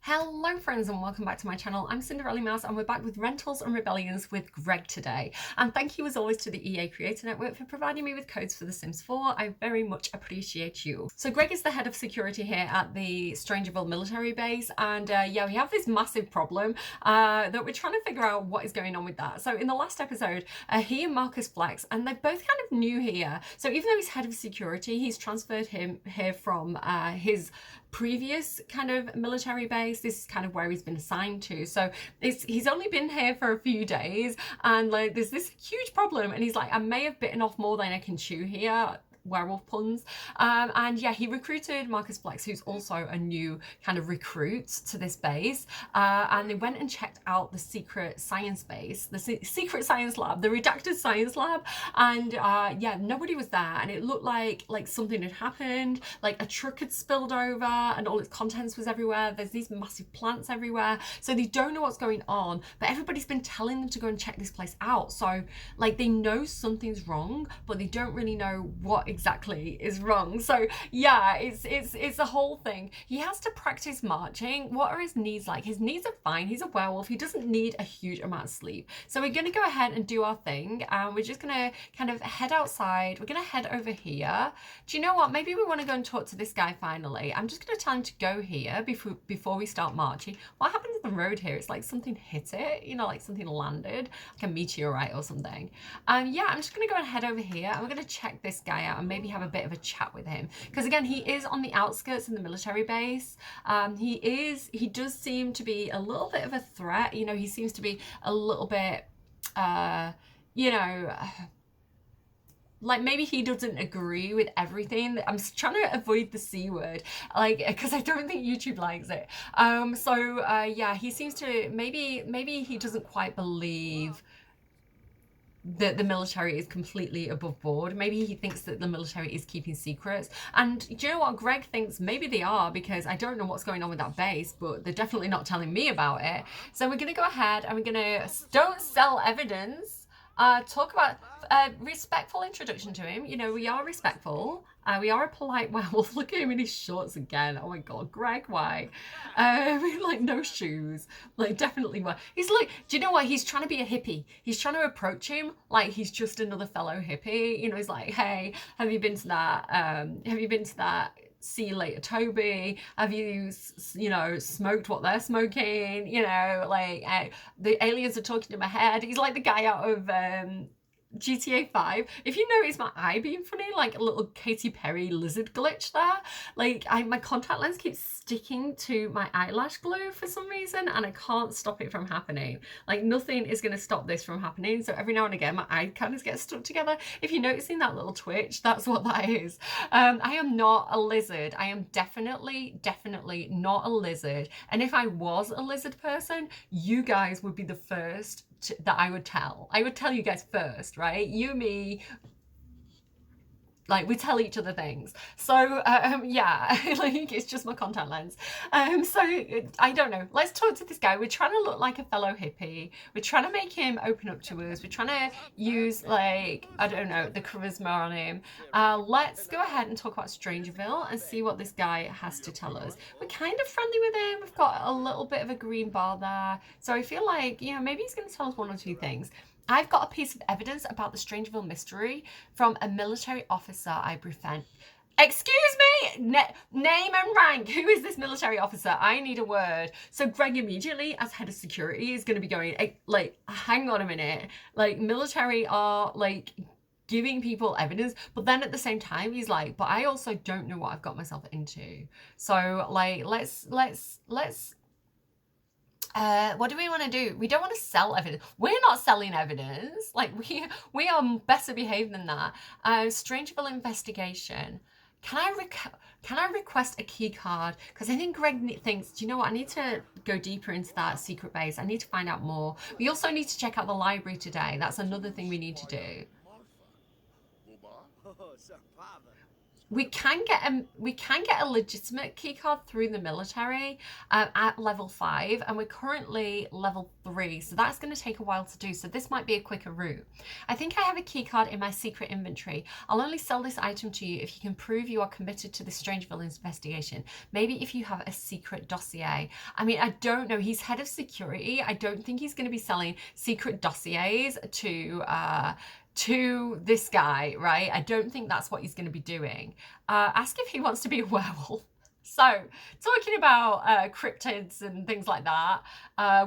Hello friends and welcome back to my channel. I'm Cinderellimouse and we're back with Rentals and Rebellions with Greg today. And thank you as always to the EA Creator Network for providing me with codes for The Sims 4. I very much appreciate you. So Greg is the head of security here at the Strangerville military base, and yeah, we have this massive problem that we're trying to figure out what is going on with that. So in the last episode, he and Marcus Flex, and they're both kind of new here. So even though he's head of security, he's transferred him here from his previous kind of military base. This is kind of where he's been assigned to. So he's only been here for a few days, and like there's this huge problem, and he's like, I may have bitten off more than I can chew here. Werewolf puns. And yeah, he recruited Marcus Flex, who's also a new kind of recruit to this base, and they went and checked out the secret science base, the secret science lab, the redacted science lab, and yeah, nobody was there, and it looked like something had happened, like a truck had spilled over and all its contents was everywhere. There's these massive plants everywhere, so they don't know what's going on, but everybody's been telling them to go and check this place out. So like they know something's wrong, but they don't really know what exactly is wrong. So yeah, it's a whole thing. He has to practice marching. What are his needs like? His needs are fine. He's a werewolf. He doesn't need a huge amount of sleep. So we're gonna go ahead and do our thing. We're just gonna kind of head outside. We're gonna head over here. Do you know what? Maybe we want to go and talk to this guy finally. I'm just gonna tell him to go here before we start marching. What happened to the road here? It's like something hit it, you know, like something landed, like a meteorite or something. Yeah, I'm just gonna go and head over here, and we're gonna check this guy out and maybe have a bit of a chat with him, because again, he is on the outskirts in the military base. He does seem to be a little bit of a threat. You know, he seems to be a little bit you know, like maybe he doesn't agree with everything. I'm trying to avoid the C word, like, because I don't think YouTube likes it. Yeah, he seems to maybe he doesn't quite believe that the military is completely above board. Maybe he thinks that the military is keeping secrets. And do you know what? Greg thinks maybe they are, because I don't know what's going on with that base, but they're definitely not telling me about it. So we're going to go ahead and we're going to don't sell evidence. Talk about a respectful introduction to him. You know, we are respectful. We are a polite werewolf. Look at him in his shorts again. Oh my god, Greg, why? Like no shoes. Like definitely why. He's like, do you know what? He's trying to be a hippie. He's trying to approach him like he's just another fellow hippie. You know, he's like, hey, have you been to that? Have you been to that? See you later, Toby. Have you, you know, smoked what they're smoking? You know, like the aliens are talking in my head. He's like the guy out of GTA 5. If you notice my eye being funny, like a little Katy Perry lizard glitch there, like my contact lens keeps sticking to my eyelash glue for some reason, and I can't stop it from happening. Like nothing is going to stop this from happening. So every now and again my eye kind of gets stuck together. If you're noticing that little twitch, that's what that is. I am not a lizard. I am definitely not a lizard. And if I was a lizard person, you guys would be the first that I would tell. I would tell you guys first, right? You, me, like we tell each other things. So yeah, like it's just my contact lens. So I don't know. Let's talk to this guy. We're trying to look like a fellow hippie. We're trying to make him open up to us. We're trying to use, like, I don't know, the charisma on him. Let's go ahead and talk about Strangerville and see what this guy has to tell us. We're kind of friendly with him. We've got a little bit of a green bar there. So I feel like, you know, maybe he's going to tell us one or two things. I've got a piece of evidence about the Strangerville mystery from a military officer I befriend. Excuse me? Name and rank. Who is this military officer? I need a word. So Greg immediately, as head of security, is going to be going, like, hang on a minute. Like, military are, like, giving people evidence, but then at the same time, he's like, but I also don't know what I've got myself into. So, like, let's what do we want to do? We don't want to sell evidence. We're not selling evidence. Like we are better behaved than that. Strangeville investigation. Can I request a key card? Because I think Greg thinks, do you know what? I need to go deeper into that secret base. I need to find out more. We also need to check out the library today. That's another thing we need to do. we can get a legitimate key card through the military at level 5, and we're currently level 3, so that's going to take a while to do. So this might be a quicker route. I think I have a key card in my secret inventory. I'll only sell this item to you if you can prove you are committed to the strange villain's investigation. Maybe if you have a secret dossier. I mean, I don't know. He's head of security. I don't think he's going to be selling secret dossiers to this guy, right? I don't think that's what he's going to be doing. Ask if he wants to be a werewolf. So, talking about cryptids and things like that,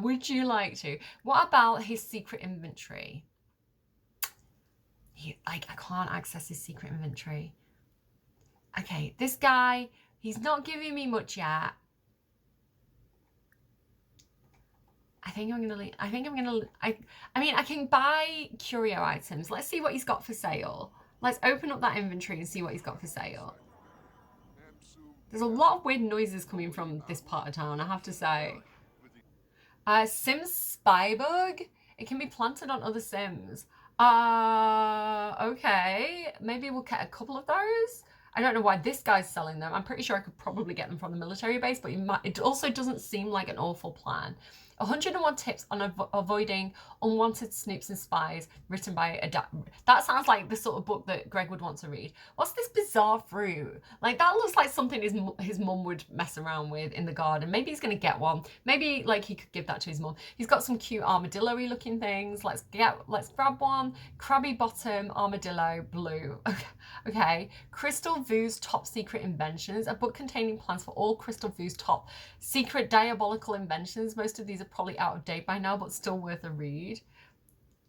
would you like to? What about his secret inventory? I can't access his secret inventory. Okay, this guy, he's not giving me much yet. I mean, I can buy curio items. Let's see what he's got for sale. Let's open up that inventory and see what he's got for sale. There's a lot of weird noises coming from this part of town, I have to say. Sims Spybug. It can be planted on other Sims. Okay. Maybe we'll get a couple of those. I don't know why this guy's selling them. I'm pretty sure I could probably get them from the military base, but it also doesn't seem like an awful plan. 101 tips on avoiding unwanted snoops and spies, written by that sounds like the sort of book that Greg would want to read. What's this bizarre fruit? Like, that looks like something his mum would mess around with in the garden. Maybe he's gonna get one. Maybe like he could give that to his mum. He's got some cute armadillo-y looking things. Let's grab one. Crabby bottom armadillo blue. Okay. Crystal Vu's top secret inventions, a book containing plans for all Crystal Vu's top secret diabolical inventions. Most of these are probably out of date by now, but still worth a read.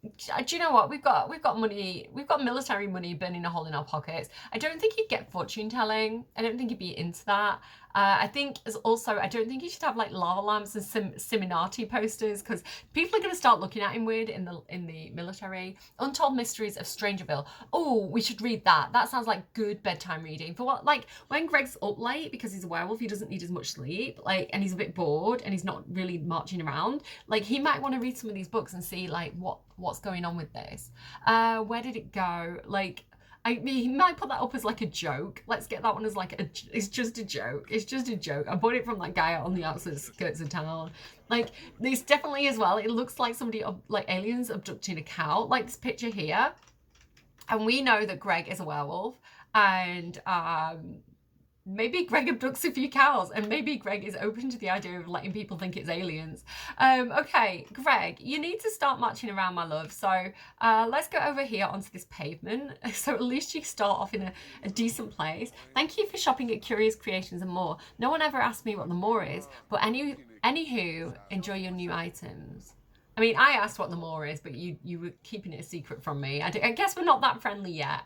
Do you know what? We've got money. We've got military money burning a hole in our pockets. I don't think he'd get fortune telling. I don't think he'd be into that. I think I don't think he should have like lava lamps and Siminati posters, because people are going to start looking at him weird in the military. Untold Mysteries of Strangerville. Oh, we should read that. That sounds like good bedtime reading for what, like, when Greg's up late because he's a werewolf, he doesn't need as much sleep, like, and he's a bit bored and he's not really marching around. Like, he might want to read some of these books and see like what's going on with this. Where did it go? Like, I mean, he might put that up as like a joke. Let's get that one as like it's just a joke. It's just a joke. I bought it from that guy on the outskirts of town. Like, this definitely as well, it looks like somebody, like aliens abducting a cow, like this picture here. And we know that Greg is a werewolf, and maybe Greg abducts a few cows, and maybe Greg is open to the idea of letting people think it's aliens. Okay, Greg, you need to start marching around, my love. So let's go over here onto this pavement. So at least you start off in a decent place. Thank you for shopping at Curious Creations and More. No one ever asked me what the more is, but anywho, enjoy your new items. I mean, I asked what the more is, but you were keeping it a secret from me. I guess we're not that friendly yet.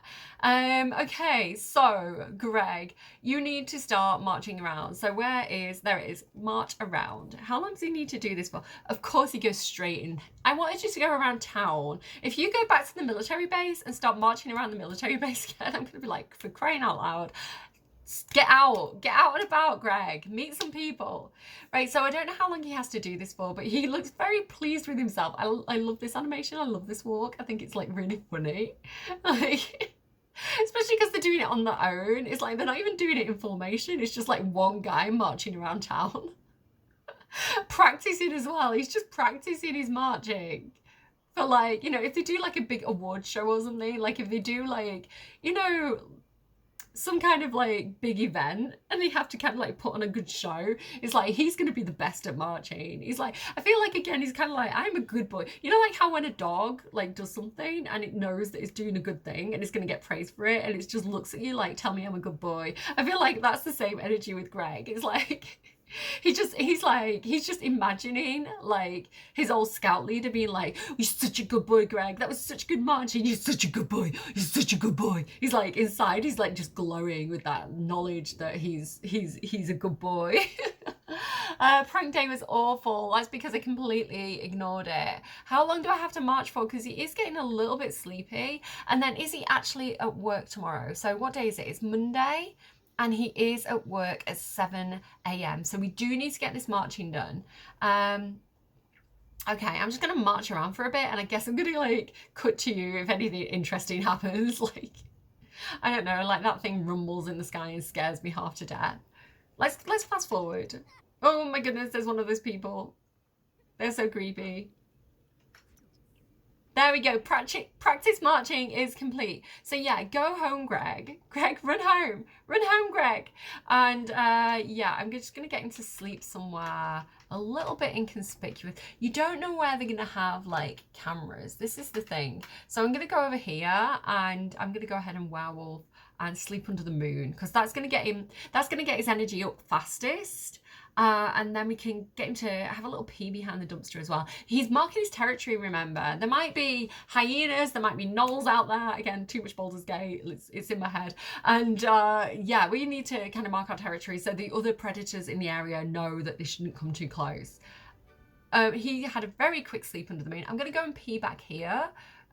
Okay, so Greg, you need to start marching around. So there it is, march around. How long does he need to do this for? Of course he goes straight in. I wanted you to go around town. If you go back to the military base and start marching around the military base again, I'm gonna be like, for crying out loud, get out and about, Greg. Meet some people. Right, so I don't know how long he has to do this for, but he looks very pleased with himself. I love this animation. I love this walk. I think it's like really funny. Like, especially because they're doing it on their own. It's like they're not even doing it in formation. It's just like one guy marching around town. Practicing as well. He's just practicing his marching. For like, you know, if they do like a big award show or something, like if they do like, you know, some kind of like big event and they have to kind of like put on a good show, it's like he's going to be the best at marching. He's like, I feel like, again, he's kind of like, I'm a good boy. You know, like how when a dog like does something and it knows that it's doing a good thing and it's going to get praised for it, and it just looks at you like, tell me I'm a good boy. I feel like that's the same energy with Greg. It's like he's just imagining like his old scout leader being like, you're such a good boy, Greg, that was such good marching, you're such a good boy, you're such a good boy. He's like, inside he's like just glowing with that knowledge that he's a good boy. Prank day was awful. That's because I completely ignored it. How long do I have to march for? Because he is getting a little bit sleepy. And then is he actually at work tomorrow? So what day is it? It's Monday. And he is at work at 7 a.m. So we do need to get this marching done. Okay, I'm just gonna march around for a bit, and I guess I'm gonna like cut to you if anything interesting happens. Like, I don't know, like that thing rumbles in the sky and scares me half to death. Let's fast forward. Oh my goodness, there's one of those people. They're so creepy. There we go. Practice marching is complete. So yeah, go home, Greg. Greg, run home. Run home, Greg. And yeah, I'm just going to get him to sleep somewhere a little bit inconspicuous. You don't know where they're going to have like cameras. This is the thing. So I'm going to go over here and I'm going to go ahead and werewolf and sleep under the moon because that's going to get him, that's going to get his energy up fastest. And then we can get him to have a little pee behind the dumpster as well. He's marking his territory, remember. There might be hyenas, there might be gnolls out there. Again, too much Baldur's Gate, it's in my head. And yeah, we need to kind of mark our territory so the other predators in the area know that they shouldn't come too close. He had a very quick sleep under the moon. I'm going to go and pee back here.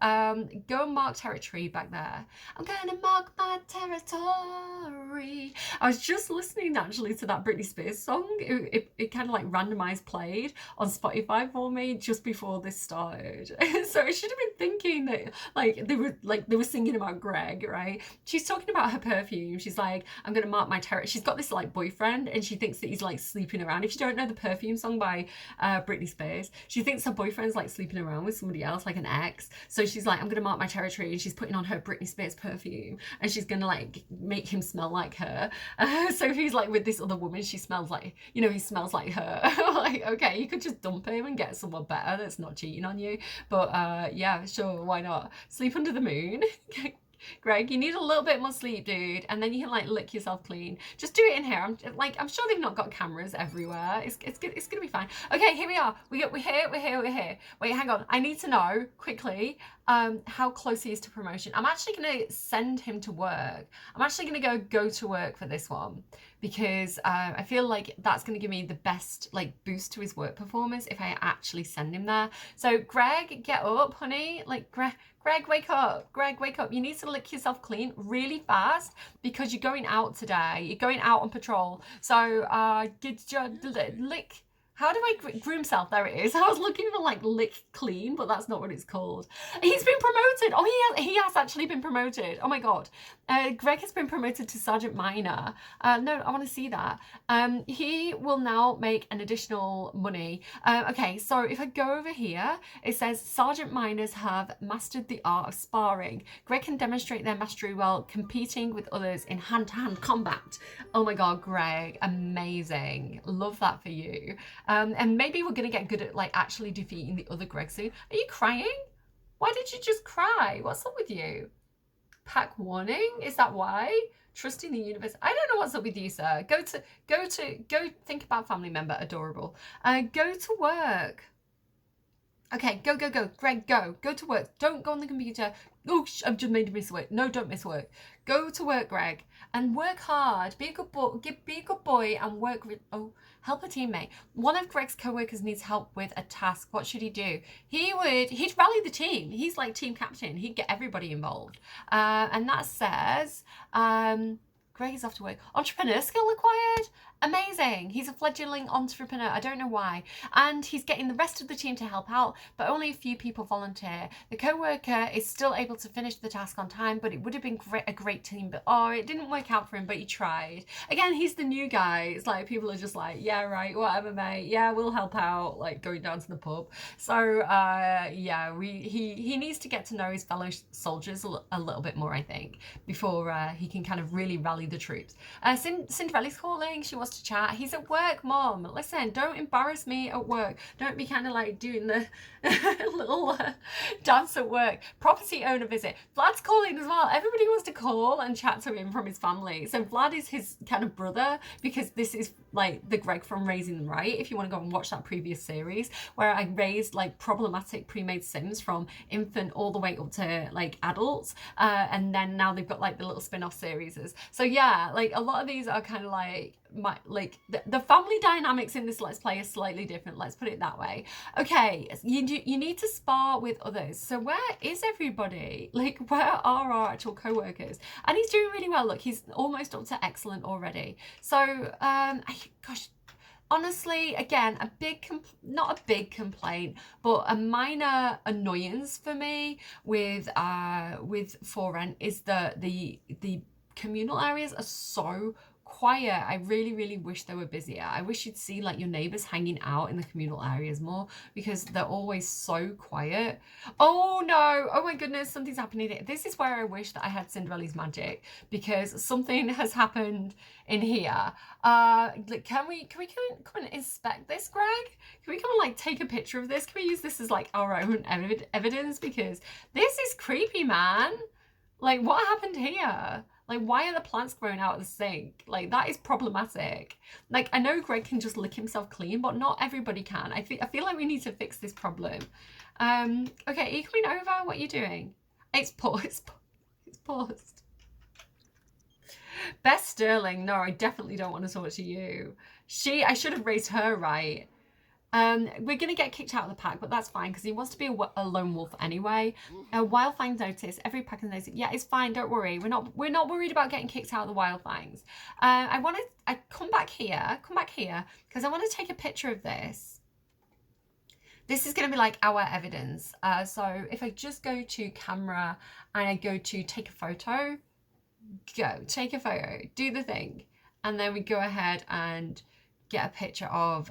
Go and mark territory back there. I'm gonna mark my territory. I was just listening actually to that Britney Spears song. It kind of like randomized played on Spotify for me just before this started. So I should have been thinking that like they were singing about Greg, right? She's talking about her perfume. She's like, I'm gonna mark my territory. She's got this like boyfriend and she thinks that he's like sleeping around. If you don't know the perfume song by Britney Spears, she thinks her boyfriend's like sleeping around with somebody else, like an ex. So she's like, I'm gonna mark my territory, and she's putting on her Britney Spears perfume and she's gonna like make him smell like her. So he's like with this other woman, she smells like, you know, he smells like her. Like, okay, you could just dump him and get someone better that's not cheating on you. But yeah, sure, why not? Sleep under the moon. Greg, you need a little bit more sleep, dude, and then you can like lick yourself clean. Just do it in here. I'm sure they've not got cameras everywhere. It's gonna be fine. Okay, here we are. We're here. Wait, hang on. I need to know quickly how close he is to promotion. I'm actually gonna send him to work. I'm actually gonna go to work for this one because I feel like that's gonna give me the best like boost to his work performance if I actually send him there. So Greg, get up, honey. Like Greg, wake up. Greg, wake up. You need to lick yourself clean really fast because you're going out today. You're going out on patrol. So lick. How do I groom self? There it is. I was looking for like lick clean, but that's not what it's called. He's been promoted. Oh, he has actually been promoted. Oh my God. Greg has been promoted to Sergeant Minor. No, I want to see that. He will now make an additional money. Okay, so if I go over here, it says Sergeant Minors have mastered the art of sparring. Greg can demonstrate their mastery while competing with others in hand-to-hand combat. Oh my God, Greg, amazing. Love that for you. And maybe we're going to get good at like actually defeating the other Greg soon. Are you crying? Why did you just cry? What's up with you? Pack warning? Is that why? Trusting the universe. I don't know what's up with you, sir. Go think about family member. Adorable. Go to work. Okay, go. Greg, go to work. Don't go on the computer. Oh, I've just made you miss work. No, don't miss work. Go to work, Greg, and work hard. Be a good boy and work. Help a teammate. One of Greg's co-workers needs help with a task. What should he do? He'd rally the team. He's like team captain. He'd get everybody involved. And that says, Greg is off to work. Entrepreneur skill acquired. Amazing. He's a fledgling entrepreneur. I don't know why. And he's getting the rest of the team to help out, but only a few people volunteer. The co-worker is still able to finish the task on time, but it would have been a great team. But oh, it didn't work out for him, but he tried. Again, he's the new guy. It's like people are just like, yeah, right, whatever, mate. Yeah, we'll help out, like going down to the pub. So yeah, he needs to get to know his fellow soldiers a little bit more, I think, before he can kind of really rally the troops. Cinderella's calling. She wants to chat. He's at work, Mom. Listen, don't embarrass me at work. Don't be kind of like doing the little dance at work. Property owner visit. Vlad's calling as well. Everybody wants to call and chat to him from his family. So Vlad is his kind of brother because this is like the Greg from Raising Them Right. If you want to go and watch that previous series where I raised like problematic pre-made Sims from infant all the way up to like adults, and then now they've got like the little spin-off series. So yeah, like a lot of these are kind of like the family dynamics in this Let's Play are slightly different, let's put it that way. Okay, you need to spar with others. So where is everybody? Like, where are our actual co-workers? And he's doing really well. Look, he's almost up to excellent already. So gosh, Honestly, again, not a big complaint, but a minor annoyance for me with For Rent is the communal areas are so quiet. I really, really wish they were busier. I wish you'd see like your neighbors hanging out in the communal areas more because they're always so quiet. Oh no, oh my goodness, something's happening. This is where I wish that I had Cinderella's magic because something has happened in here. Can we come and inspect this, Greg? Can we come and like take a picture of this? Can we use this as like our own evidence? Because this is creepy, man. Like, what happened here? Like, why are the plants growing out of the sink? Like, that is problematic. Like, I know Greg can just lick himself clean, but not everybody can. I feel like we need to fix this problem. Okay, are you coming over? What are you doing? It's paused. It's paused. Beth Sterling, no, I definitely don't want to talk to you. I should have raised her right. We're going to get kicked out of the pack, but that's fine because he wants to be a lone wolf anyway. Wild Fangs notice. Every pack has notice. Yeah, it's fine. Don't worry. We're not worried about getting kicked out of the Wild Fangs. I come back here because I want to take a picture of this. This is going to be like our evidence. So if I just go to camera and I go to take a photo, go take a photo, do the thing, and then we go ahead and get a picture of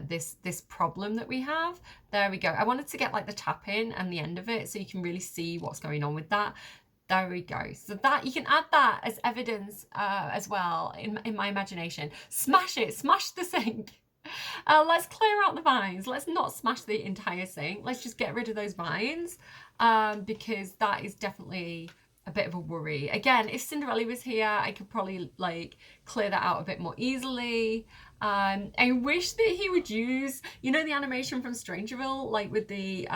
this problem that we have. There we go. I wanted to get like the tap in and the end of it so you can really see what's going on with that. There we go. So that you can add that as evidence as well in my imagination. Smash it, smash the sink. Let's clear out the vines. Let's not smash the entire sink. Let's just get rid of those vines because that is definitely a bit of a worry. Again, if Cinderella was here, I could probably like clear that out a bit more easily. I wish that he would use, you know, the animation from Strangerville, like with the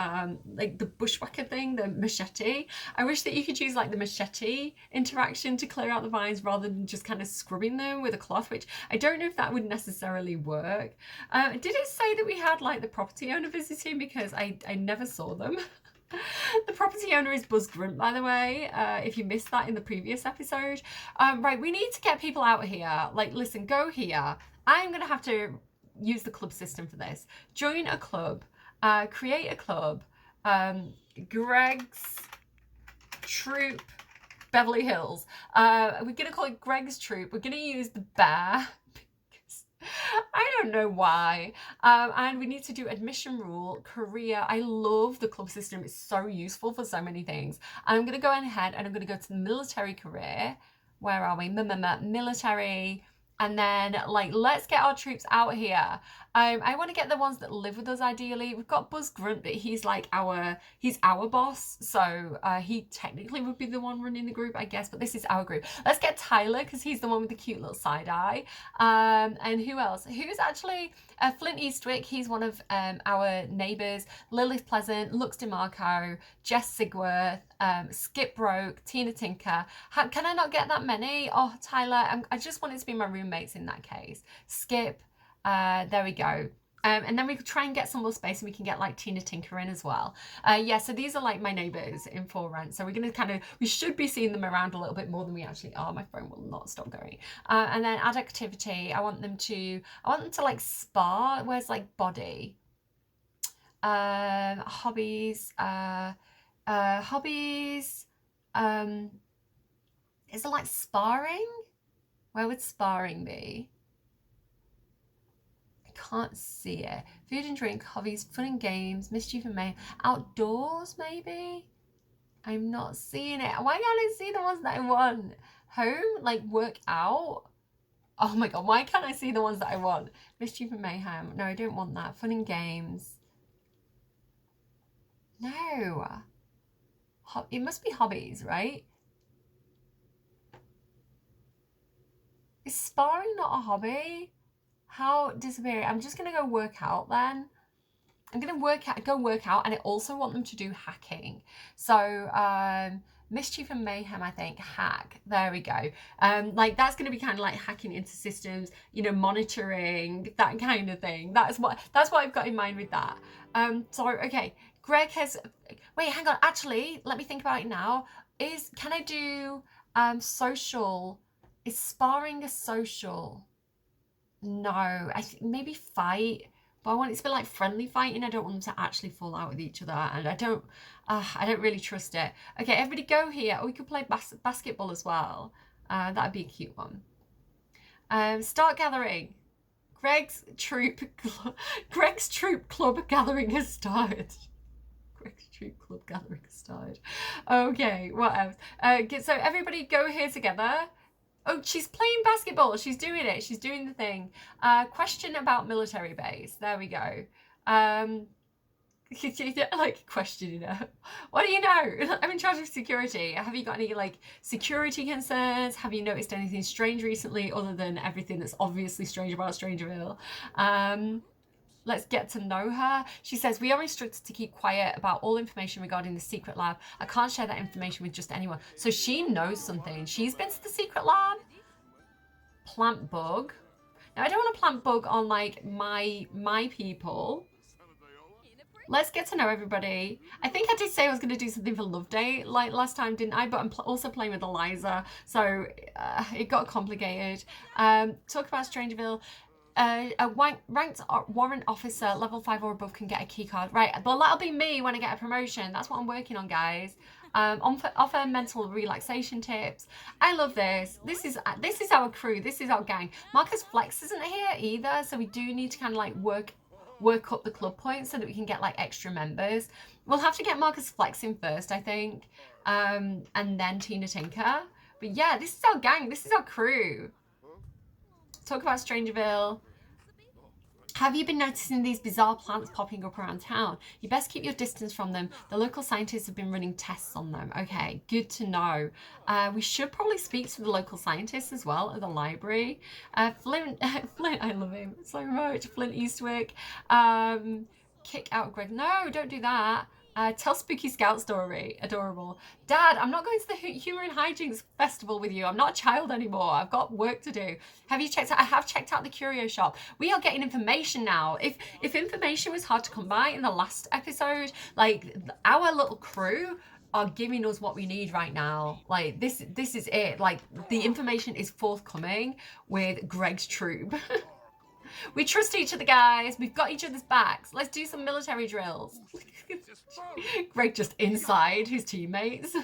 bushwhacker thing, the machete. I wish that you could use like the machete interaction to clear out the vines rather than just kind of scrubbing them with a cloth, which I don't know if that would necessarily work. Did it say that we had like the property owner visiting? Because I never saw them. The property owner is Buzz Grunt, by the way, if you missed that in the previous episode. Right, we need to get people out here. Like, listen, go here. I'm going to have to use the club system for this. Join a club. Create a club. Greg's Troop Beverly Hills. We're going to call it Greg's Troop. We're going to use the bear. I don't know why. And we need to do admission rule, career. I love the club system. It's so useful for so many things. And I'm going to go ahead and I'm going to go to the military career. Where are we? Military. And then, like, let's get our troops out here. I want to get the ones that live with us, ideally. We've got Buzz Grunt, but he's like he's our boss. So he technically would be the one running the group, I guess. But this is our group. Let's get Tyler, because he's the one with the cute little side eye. And who else? Who's actually Flint Eastwick? He's one of our neighbours. Lilith Pleasant, Lux DeMarco, Jess Sigworth, Skip Broke, Tina Tinker. Can I not get that many? Oh, Tyler, I just want it to be my roommates in that case. Skip, there we go. And then we could try and get some more space and we can get like Tina Tinker in as well. Yeah, so these are like my neighbours in For Rent. So we're going to we should be seeing them around a little bit more than we actually are. My phone will not stop going. And then add activity. I want them to like spar. Where's like body? Hobbies. Hobbies. Is it like sparring? Where would sparring be? Can't see it. Food and drink, hobbies, fun and games, mischief and may. Outdoors, maybe? I'm not seeing it. Why can't I see the ones that I want? Home, like work out. Oh my god, why can't I see the ones that I want? Mischief and mayhem. No, I don't want that. Fun and games. No. It must be hobbies, right? Is sparring not a hobby? How disappearing? I'm just gonna go work out then. I'm gonna go work out, and I also want them to do hacking. So mischief and mayhem, I think. Hack. There we go. Like that's gonna be kind of like hacking into systems, you know, monitoring, that kind of thing. That's what I've got in mind with that. So okay, Greg has. Wait, hang on. Actually, let me think about it now. Can I do social? Is sparring a social? No, maybe fight, but I want it to be like friendly fighting. I don't want them to actually fall out with each other, and I don't really trust it. Okay, everybody go here. Oh, we could play basketball as well. That'd be a cute one. Start gathering. Greg's troop, Greg's troop club gathering has started. Greg's troop club gathering has started. Okay, what else? So everybody go here together. Oh, she's playing basketball. She's doing it. She's doing the thing. Question about military base. There we go. Like questioning her. What do you know? I'm in charge of security. Have you got any like security concerns? Have you noticed anything strange recently other than everything that's obviously strange about Strangerville? Let's get to know her. She says, we are instructed to keep quiet about all information regarding the secret lab. I can't share that information with just anyone. So she knows something. She's been to the secret lab. Plant bug. Now I don't want to plant bug on like my people. Let's get to know everybody. I think I did say I was going to do something for Love Day like last time, didn't I? But I'm also playing with Eliza, so it got complicated. Talk about Strangerville. A ranked warrant officer, level 5 or above, can get a key card. Right, but that'll be me when I get a promotion. That's what I'm working on, guys. Offer mental relaxation tips. I love this. This is our crew. This is our gang. Marcus Flex isn't here either, so we do need to kind of like work up the club points so that we can get like extra members. We'll have to get Marcus Flex in first, I think, and then Tina Tinker. But yeah, this is our gang. This is our crew. Talk about Strangerville. Have you been noticing these bizarre plants popping up around town? You best keep your distance from them. The local scientists have been running tests on them. Okay, good to know. We should probably speak to the local scientists as well at the library. Flint, I love him so much. Flint Eastwick. Kick out Greg. No, don't do that. Tell Spooky Scout story. Adorable. Dad, I'm not going to the Humour and Hijinks Festival with you. I'm not a child anymore. I've got work to do. Have you checked out? I have checked out the curio shop. We are getting information now. If information was hard to come by in the last episode, like our little crew are giving us what we need right now. Like this is it. Like the information is forthcoming with Greg's troop. We trust each other, guys. We've got each other's backs. Let's do some military drills. Greg just inside his teammates.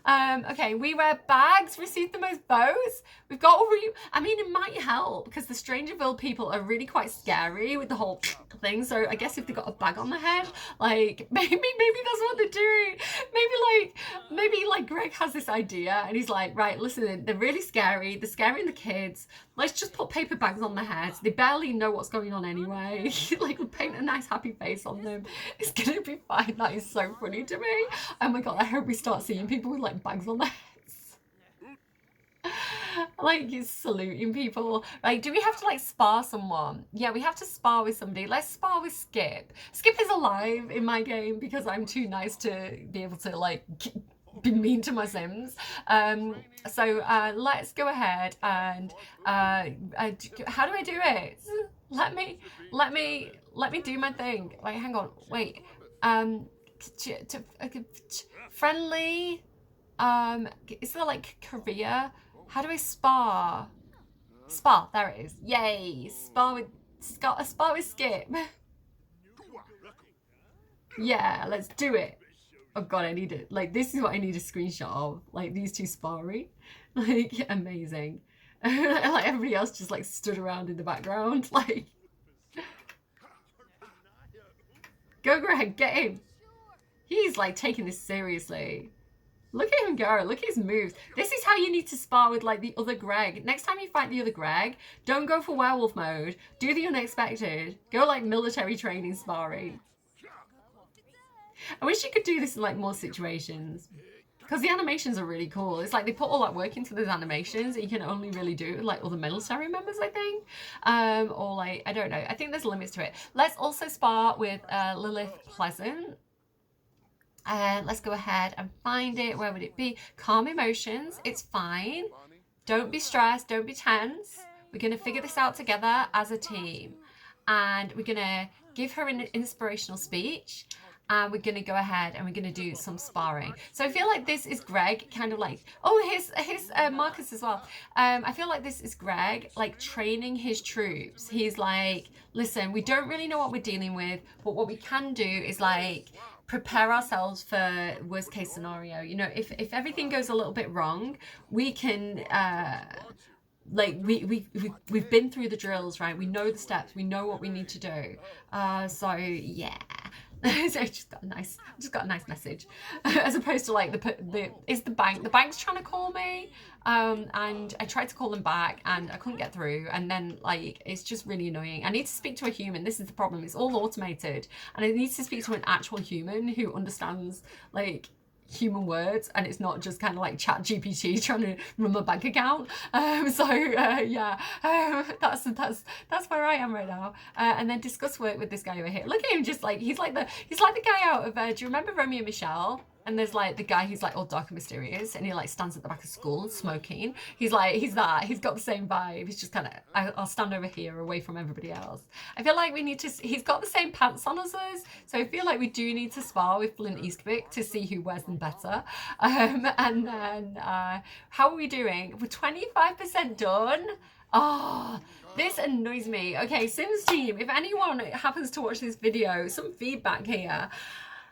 Okay, we wear bags, receive the most bows. We've got I mean, it might help because the Strangerville people are really quite scary with the whole thing. So I guess if they got a bag on the head, like maybe that's what they're doing. Maybe like Greg has this idea and he's like, right, listen, they're really scary. They're scaring the kids. Let's just put paper bags on their heads. They barely know what's going on anyway. Like, we'll paint a nice happy face on them. It's gonna be fine. That is so funny to me. Oh my god, I hope we start seeing people with like bags on their heads. Like, he's saluting people. Like, do we have to like spar someone? Yeah, we have to spar with somebody. Let's spar with Skip. Skip is alive in my game because I'm too nice to be able to like be mean to my Sims. So let's go ahead and how do I do it? Let me do my thing. Wait, hang on. Wait. Friendly. Is there like career? How do I spar? Spar. There it is. Yay! Spar with Skip. Yeah, let's do it. Oh god, I need it. Like, this is what I need a screenshot of. Like, these two sparring. Like, amazing. Like, everybody else just, like, stood around in the background. Like, go Greg, get him. He's, like, taking this seriously. Look at him go. Look at his moves. This is how you need to spar with, like, the other Greg. Next time you fight the other Greg, don't go for werewolf mode. Do the unexpected. Go, like, military training sparring. I wish you could do this in like more situations because the animations are really cool. It's like they put all that work into those animations that you can only really do with like other military members, I think. Or like, I don't know. I think there's limits to it. Let's also spar with Lilith Pleasant. Let's go ahead and find it. Where would it be? Calm emotions. It's fine. Don't be stressed. Don't be tense. We're going to figure this out together as a team. And we're going to give her an inspirational speech. and we're going to go ahead and we're going to do some sparring. So I feel like this is Greg kind of like, oh, here's Marcus as well. I feel like this is Greg like training his troops. He's like, listen, we don't really know what we're dealing with, but what we can do is like prepare ourselves for worst case scenario. You know, if everything goes a little bit wrong, we can like we've been through the drills, right? We know the steps, we know what we need to do. So yeah. So I just got a nice message, as opposed to like the bank's trying to call me, and I tried to call them back and I couldn't get through, and then like it's just really annoying. I need to speak to a human. This is the problem. It's all automated, and I need to speak to an actual human who understands like human words, and it's not just kind of like chat GPT trying to run my bank account. Yeah, that's where I am right now. And then discuss work with this guy over here. Look at him, just like he's like the guy out of do you remember Romeo and Michelle? And there's like the guy who's like all dark and mysterious, and he like stands at the back of school smoking. He's got the same vibe. He's just kind of, I'll stand over here away from everybody else. I feel like we need to, he's got the same pants on as us, so I feel like we do need to spar with Flint Eastwick to see who wears them better. And then how are we doing? We're 25% done. Oh, this annoys me. Okay, Sims team, if anyone happens to watch this video, some feedback here.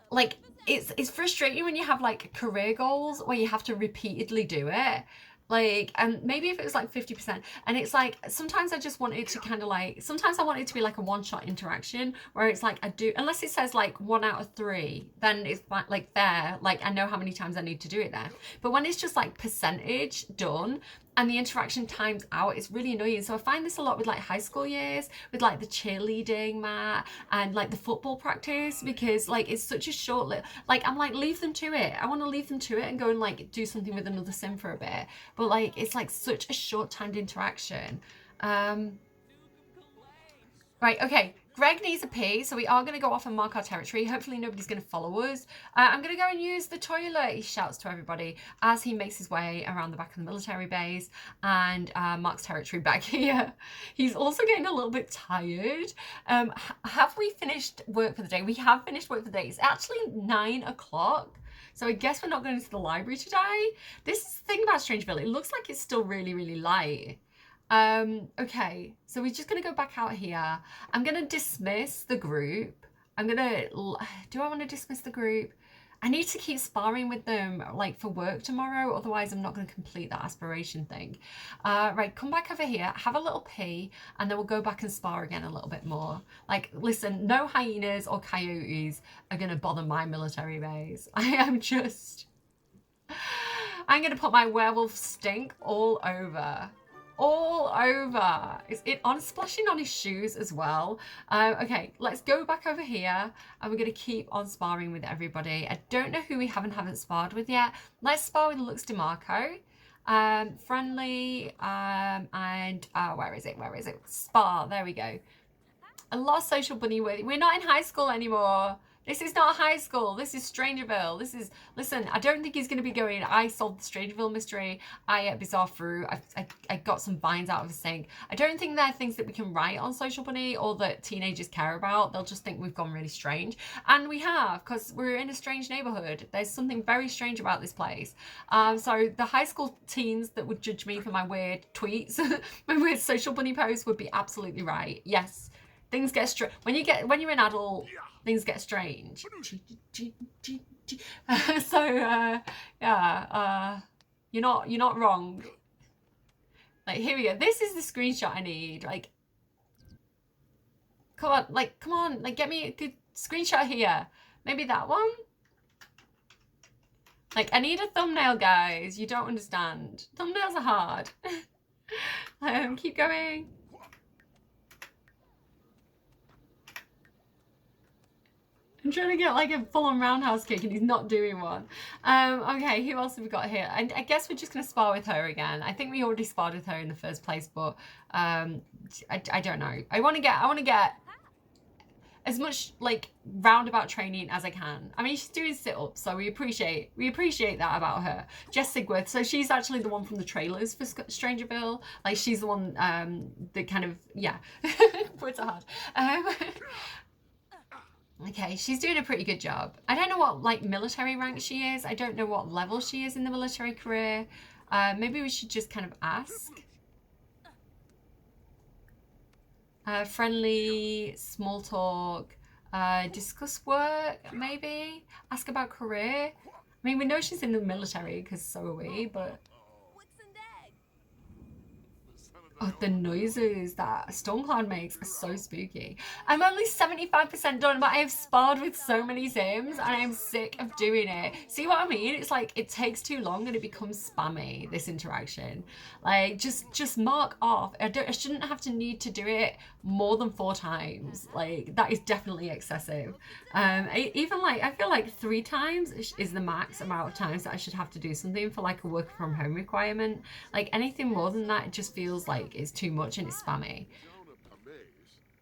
Like, it's frustrating when you have like career goals where you have to repeatedly do it. Like, and maybe if it was like 50%, and it's like, sometimes I just want it to kind of like, sometimes I want it to be like a one-shot interaction where it's like, I do, unless it says like 1 out of 3, then it's like there, like I know how many times I need to do it there. But when it's just like percentage done, and the interaction times out, it's really annoying. So I find this a lot with like high school years, with like the cheerleading mat and like the football practice, because like it's such a short, like I'm like, leave them to it. I want to leave them to it and go and like do something with another sim for a bit. But like, it's like such a short timed interaction. Right, okay. Greg needs a pee, so we are going to go off and mark our territory. Hopefully nobody's going to follow us. I'm going to go and use the toilet, he shouts to everybody as he makes his way around the back of the military base and marks territory back here. He's also getting a little bit tired. Have we finished work for the day? We have finished work for the day. It's actually 9 o'clock. So I guess we're not going to the library today. This is the thing about Strangeville. It looks like it's still really, really light. Okay, so we're just gonna go back out here. I'm gonna dismiss the group. Do I want to dismiss the group? I need to keep sparring with them like for work tomorrow, otherwise I'm not going to complete that aspiration thing. Right, come back over here, have a little pee, and then we'll go back and spar again a little bit more. Like, listen, no hyenas or coyotes are going to bother my military base. I'm going to put my werewolf stink all over. Is it on splashing on his shoes as well? Okay, let's go back over here and we're going to keep on sparring with everybody. I don't know who we haven't sparred with yet. Let's spar with Lux DeMarco. Friendly, and where is it? Spar, there we go. A lot of social bunny worthy. We're not in high school anymore. This is not high school. This is Strangerville. Listen, I don't think he's going to be going, I solved the Strangerville mystery. I ate bizarre fruit. I got some vines out of a sink. I don't think they're things that we can write on Social Bunny or that teenagers care about. They'll just think we've gone really strange. And we have, because we're in a strange neighborhood. There's something very strange about this place. So the high school teens that would judge me for my weird tweets, my weird Social Bunny posts would be absolutely right. Yes. Things get strange. When you're an adult, things get strange. Yeah, you're not wrong. Like, here we go. This is the screenshot I need. Like, come on, like, get me a good screenshot here. Maybe that one. Like, I need a thumbnail, guys. You don't understand. Thumbnails are hard. Keep going. I'm trying to get like a full-on roundhouse kick and he's not doing one. Okay, who else have we got here? And I guess we're just going to spar with her again. I think we already sparred with her in the first place, but I don't know. I want to get as much like roundabout training as I can. I mean, she's doing sit-ups, so we appreciate that about her. Jess Sigworth, so she's actually the one from the trailers for Strangerville. Like, she's the one that kind of, yeah, words are hard. Okay, she's doing a pretty good job. I don't know what like military rank she is. I don't know what level she is in the military career. Maybe we should just kind of ask. Friendly, small talk, discuss work, maybe. Ask about career. I mean, we know she's in the military because so are we, but oh, the noises that Stormcloud makes are so spooky. I'm only 75% done, but I have sparred with so many Sims and I am sick of doing it. See what I mean? It's like it takes too long and it becomes spammy, this interaction. Like, just mark off. I shouldn't have to need to do it more than 4 times. Like, that is definitely excessive. Even like, I feel like 3 times is the max amount of times that I should have to do something for like a work from home requirement. Like anything more than that, it just feels like it's too much and it's spammy.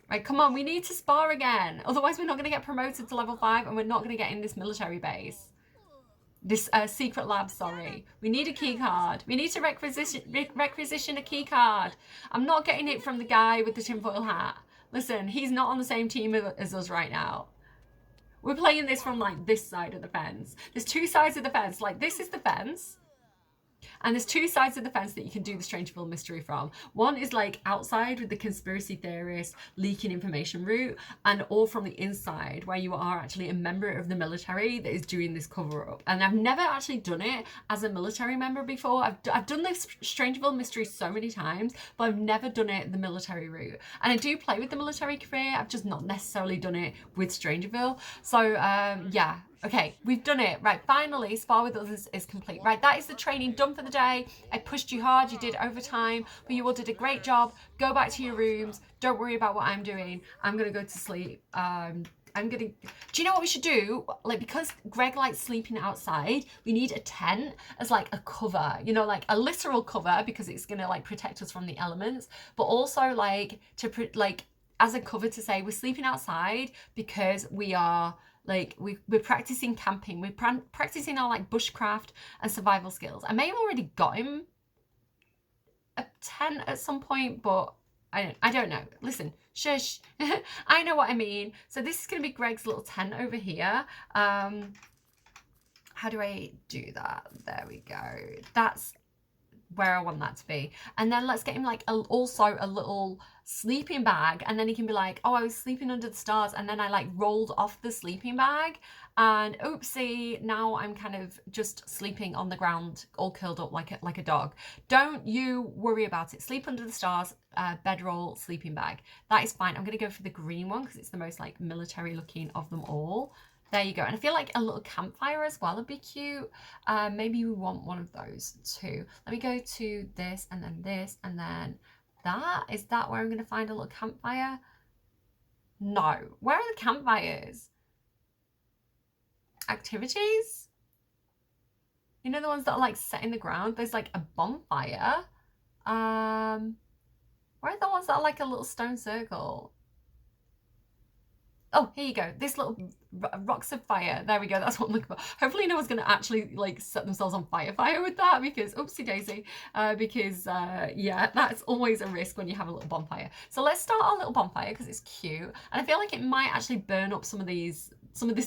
Right, come on, we need to spar again. Otherwise, we're not going to get promoted to level 5 and we're not going to get in this military base. This secret lab, sorry. We need a key card. We need to requisition a key card. I'm not getting it from the guy with the tinfoil hat. Listen, he's not on the same team as us right now. We're playing this from like this side of the fence. There's 2 sides of the fence. Like this is the fence. And there's 2 sides of the fence that you can do the Strangeville mystery from. One is like outside with the conspiracy theorist leaking information route, and all from the inside where you are actually a member of the military that is doing this cover up. And I've never actually done it as a military member before. I've done this Strangeville mystery so many times, but I've never done it the military route. And I do play with the military career. I've just not necessarily done it with Strangeville. So yeah. Okay, we've done it. Right, finally, Spar with Others is complete. Right, that is the training done for the day. I pushed you hard, you did overtime, but you all did a great job. Go back to your rooms. Don't worry about what I'm doing. I'm going to go to sleep. Do you know what we should do? Like, because Greg likes sleeping outside, we need a tent as like a cover, you know, like a literal cover because it's going to like protect us from the elements, but also like as a cover to say we're sleeping outside because we are like we're practicing camping, we're practicing our like bushcraft and survival skills. I may have already got him a tent at some point, but I don't know. Listen, shush. I know what I mean. So this is going to be Greg's little tent over here. How do I do that? There we go. That's where I want that to be. And then let's get him like also a little sleeping bag, and then he can be like, oh, I was sleeping under the stars and then I like rolled off the sleeping bag and oopsie, now I'm kind of just sleeping on the ground all curled up like a dog. Don't you worry about it. Sleep under the stars, bedroll, sleeping bag. That is fine. I'm gonna go for the green one because it's the most like military looking of them all. There you go. And I feel like a little campfire as well would be cute. Maybe we want one of those too. Let me go to this and then this and then that. Is that where I'm going to find a little campfire? No. Where are the campfires? Activities? You know, the ones that are like set in the ground? There's like a bonfire. Where are the ones that are like a little stone circle? Oh, here you go. This little rocks of fire. There we go. That's what I'm looking for. Hopefully no one's going to actually like set themselves on fire with that because oopsie daisy. Yeah, that's always a risk when you have a little bonfire. So let's start our little bonfire because it's cute. And I feel like it might actually burn up some of this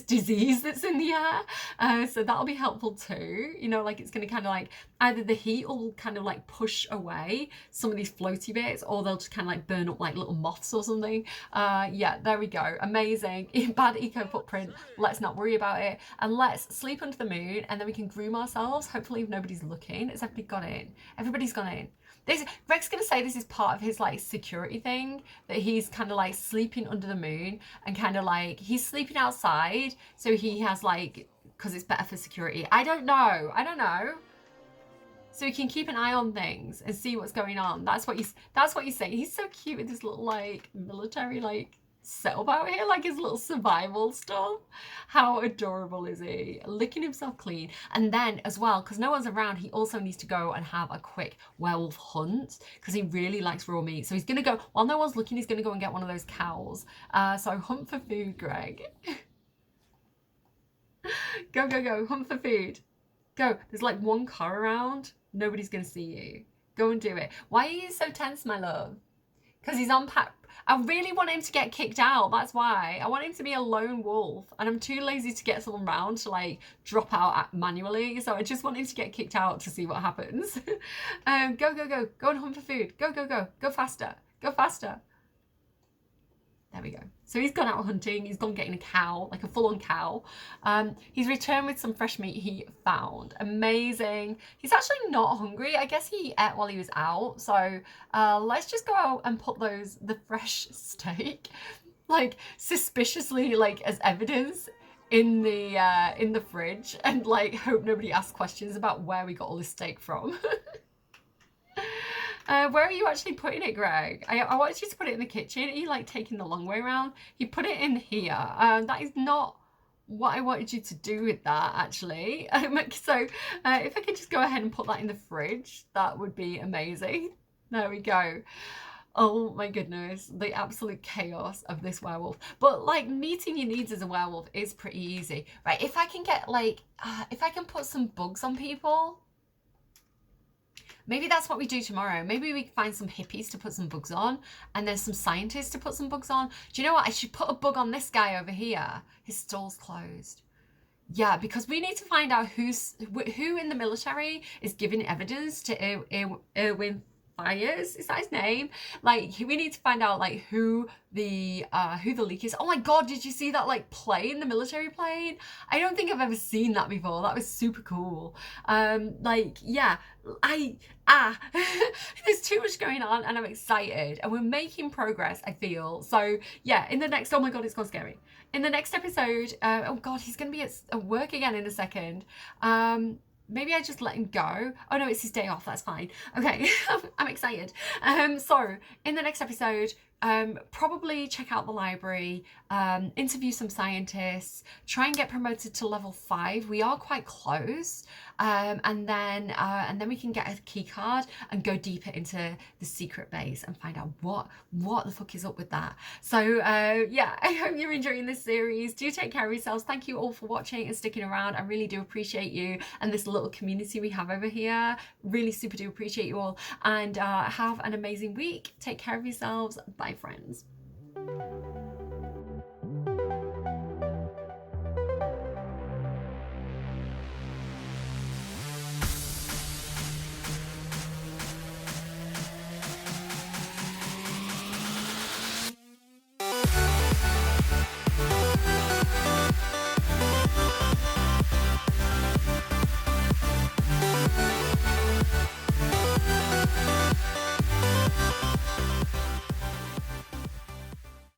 disease that's in the air. So that'll be helpful too. You know, like it's going to kind of like either the heat will kind of like push away some of these floaty bits, or they'll just kind of like burn up like little moths or something. Yeah, there we go. Amazing. Bad eco footprint. Let's not worry about it. And let's sleep under the moon and then we can groom ourselves. Hopefully if nobody's looking. Has everybody got in? Everybody's gone in. Greg's going to say this is part of his like security thing, that he's kind of like sleeping under the moon and kind of like he's sleeping outside, so he has like, because it's better for security. I don't know. So he can keep an eye on things and see what's going on. That's what he's saying. He's so cute with this little like military like setup out here, like his little survival stuff. How adorable is he? Licking himself clean. And then as well, because no one's around, he also needs to go and have a quick werewolf hunt because he really likes raw meat. So he's gonna go, while no one's looking, he's gonna go and get one of those cows. So hunt for food, Greg. Go, hunt for food. Go. There's like one car around. Nobody's gonna see you. Go and do it. Why are you so tense, my love? Because he's on pack. I really want him to get kicked out. That's why. I want him to be a lone wolf. And I'm too lazy to get someone round to like drop out manually. So I just want him to get kicked out to see what happens. Go, go, go. Go and hunt for food. Go, go, go. Go faster. Go faster. There we go. So he's gone out hunting. He's gone getting a cow, like a full-on cow. He's returned with some fresh meat he found. Amazing. He's actually not hungry. I guess he ate while he was out. So let's just go out and put the fresh steak, like suspiciously, like as evidence in the fridge, and like hope nobody asks questions about where we got all this steak from. Where are you actually putting it, Greg? I wanted you to put it in the kitchen. Are you like taking the long way around? You put it in here. That is not what I wanted you to do with that, actually. So if I could just go ahead and put that in the fridge, that would be amazing. There we go. Oh my goodness, the absolute chaos of this werewolf. But like meeting your needs as a werewolf is pretty easy, right? If I can get like, if I can put some bugs on people, maybe that's what we do tomorrow. Maybe we find some hippies to put some bugs on, and there's some scientists to put some bugs on. Do you know what? I should put a bug on this guy over here. His stall's closed. Yeah, because we need to find out who in the military is giving evidence to Irwin Fires. Is that his name? Like, we need to find out like who the leak is. Oh my god, did you see that like plane, the military plane? I don't think I've ever seen that before. That was super cool. Like, yeah, there's too much going on and I'm excited and we're making progress, I feel. So yeah, in the next, oh my god, it's gone scary. In the next episode, oh god, he's gonna be at work again in a second. Maybe I just let him go. Oh no, it's his day off, that's fine. Okay, I'm excited. So in the next episode, probably check out the library, interview some scientists, try and get promoted to level 5. We are quite close. And then we can get a key card and go deeper into the secret base and find out what the fuck is up with that. So yeah, I hope you're enjoying this series. Do take care of yourselves. Thank you all for watching and sticking around. I really do appreciate you and this little community we have over here. Really super do appreciate you all, and have an amazing week. Take care of yourselves. Bye, friends.